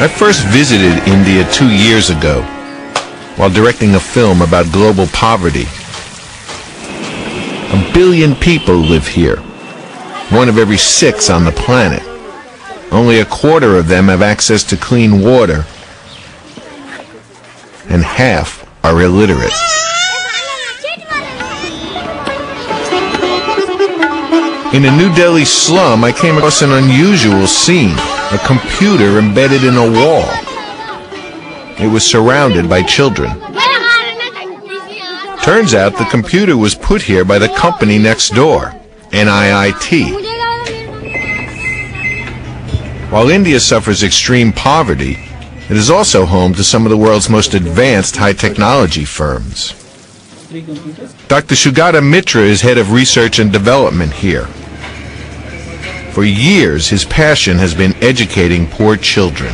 I first visited India 2 years ago while directing a film about global poverty. 1 billion people live here, 1 of every 6 on the planet. Only 1/4 of them have access to clean water, and half are illiterate. In a New Delhi slum, I came across an unusual scene. A computer embedded in a wall. It was surrounded by children. Turns out the computer was put here by the company next door, NIIT. While India suffers extreme poverty, it is also home to some of the world's most advanced high-technology firms. Dr. Sugta Mitra is head of research and development here. For years, his passion has been educating poor children.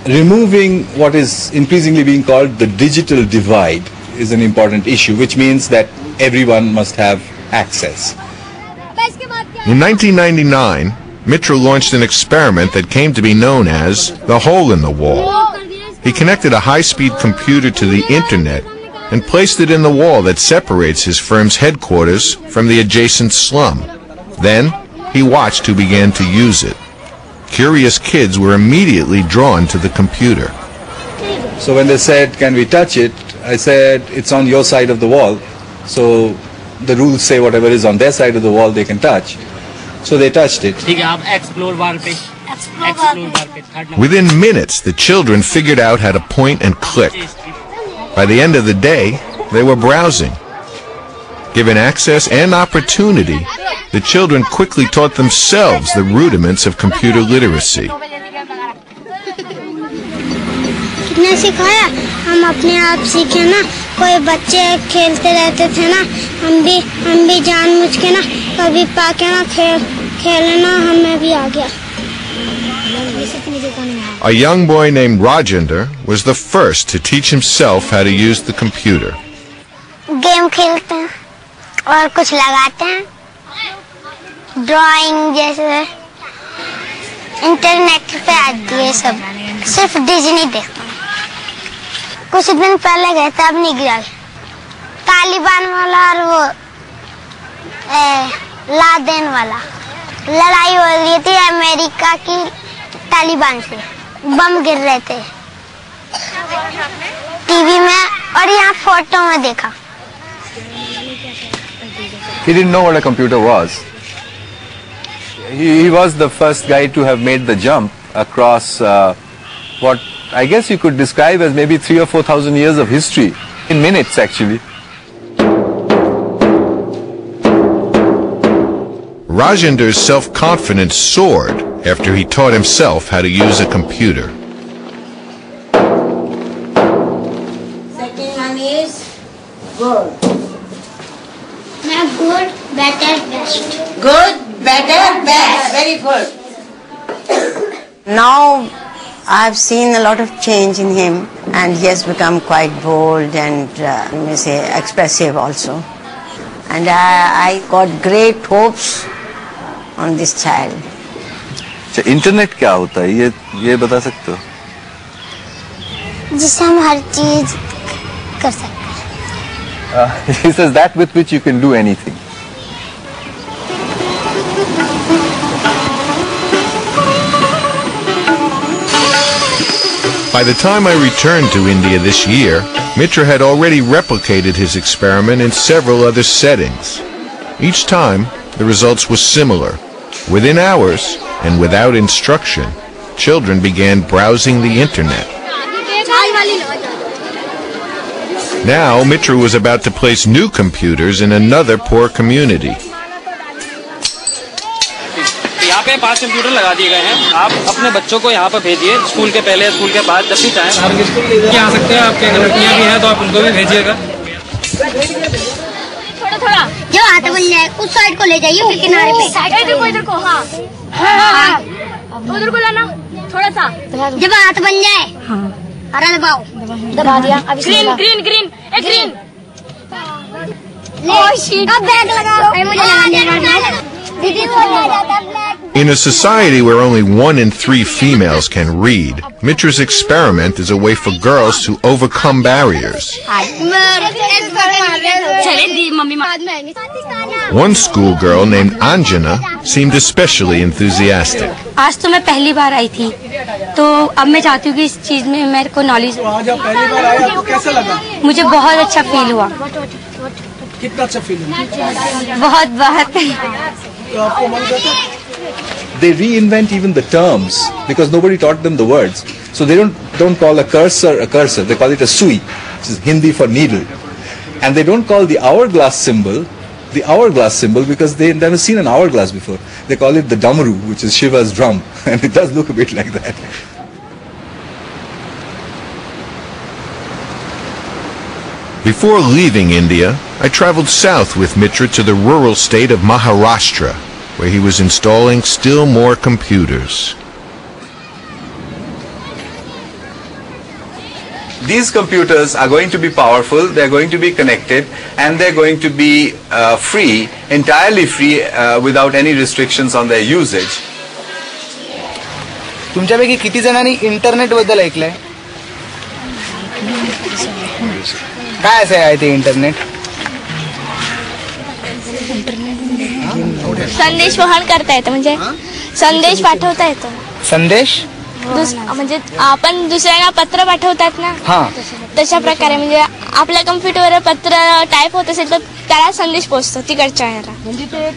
Removing what is increasingly being called the digital divide is an important issue, which means that everyone must have access. In 1999, Mitra launched an experiment that came to be known as the hole in the wall. He connected a high-speed computer to the internet and placed it in the wall that separates his firm's headquarters from the adjacent slum. Then, he watched who began to use it. Curious kids were immediately drawn to the computer. So when they said, "Can we touch it?" I said, "It's on your side of the wall." So the rules say whatever is on their side of the wall they can touch. So they touched it. Within minutes, the children figured out how to point and click. By the end of the day, they were browsing. Given access and opportunity, the children quickly taught themselves the rudiments of computer literacy. कितने सिखाया, हम अपने आप सीखे ना. कोई बच्चे खेलते रहते थे ना, हम भी जानबूझ के ना कभी पाके ना खेलना हमें भी आ गया. A young boy named Rajender was the first to teach himself how to use the computer. Game खेलते हैं और कुछ लगाते हैं. ड्राइंग जैसे इंटरनेट पे आती है सब. सिर्फ डिज्नी देखता हूँ. कुछ दिन पहले गए थे, अब नहीं गया. तालिबान वाला और वो लादेन वाला लड़ाई हो रही थी अमेरिका की तालिबान से. बम गिर रहे थे टीवी में और यहाँ फोटो में देखा. He didn't know what a computer was. He was the first guy to have made the jump across what I guess you could describe as maybe 3,000 or 4,000 years of history, in minutes actually. Rajender's self-confidence soared after he taught himself how to use a computer. Second one is good. Now good, better, best. Good, better, best. Very good. Now I've seen a lot of change in him, and he has become quite bold and you may say expressive also. And I got great hopes on this child. Internet क्या होता है, ये बता सकते हो? जिससे हम हर चीज कर सकते हैं. He says that with which you can do anything. By the time I returned to India this year, Mitra had already replicated his experiment in several other settings. Each time, the results were similar. Within hours, and without instruction, children began browsing the internet. Now, Mitra was about to place new computers in another poor community. पे 5 computer लगा दिए गए हैं। आप अपने बच्चों को यहाँ पर भेजिए, स्कूल के पहले, स्कूल के बाद, जब भी चाहें क्या आ सकते हैं। आपके अगर लड़कियाँ भी हैं तो आप उनको भी भेजिएगा। थोड़ा जो हाथ बन जाए उस साइड को ले जाइए, किनारे पे। इधर को, हाँ उधर को लाना थोड़ा सा। जब हाथ बन जाए हरा दबाओ, दबा दिया। ग्रीन ग्रीन ग्रीन एक ग्रीन। अब बैग लगाओ, मुझे लगाने। In a society where only 1 in 3 females can read, Mitra's experiment is a way for girls to overcome barriers. One schoolgirl named Anjana seemed especially enthusiastic. आज तो मैं पहली बार आई थी, तो अब मैं चाहती हूँ कि इस चीज में मेरे को नॉलेज। आज आप पहली बार आए, आपको कैसा लगा? मुझे बहुत अच्छा फील हुआ। कितना अच्छा फील हुआ? बहुत बहुत। तो आपको मन करता? They reinvent even the terms because nobody taught them the words. So they don't call a cursor, they call it a sui, which is Hindi for needle. And they don't call the hourglass symbol because they've never seen an hourglass before. They call it the damaru, which is Shiva's drum, and it does look a bit like that. Before leaving India, I traveled south with Mitra to the rural state of Maharashtra, where he was installing still more computers. These computers are going to be powerful, they're going to be connected, and they're going to be free, entirely free, without any restrictions on their usage. तुमच्यापैकी किती जणांनी internet बद्दल ऐकलंय? काय असे आहे ते internet? संदेश वहन करता येतं, म्हणजे संदेश पाठवता येतो. संदेश म्हणजे आपण दुसऱ्यांना पत्र पाठवतात ना, तशा प्रकारे. म्हणजे आपल्या कम्प्युटरवर पत्र टाईप होत असेल तर त्याला संदेश पोहोचतो तिकडच्या याला. म्हणजे ते एक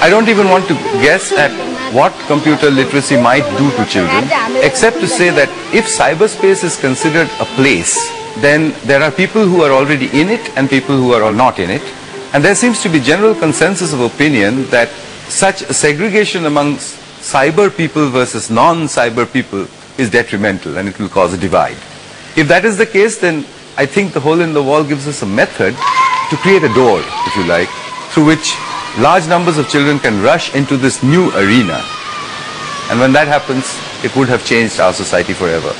I don't even want to guess at what computer literacy might do to children, except to say that if cyberspace is considered a place, then there are people who are already in it and people who are not in it. And there seems to be general consensus of opinion that such segregation amongst cyber people versus non-cyber people is detrimental and it will cause a divide. If that is the case, then I think the hole in the wall gives us a method to create a door, if you like, through which large numbers of children can rush into this new arena. And when that happens, it would have changed our society forever.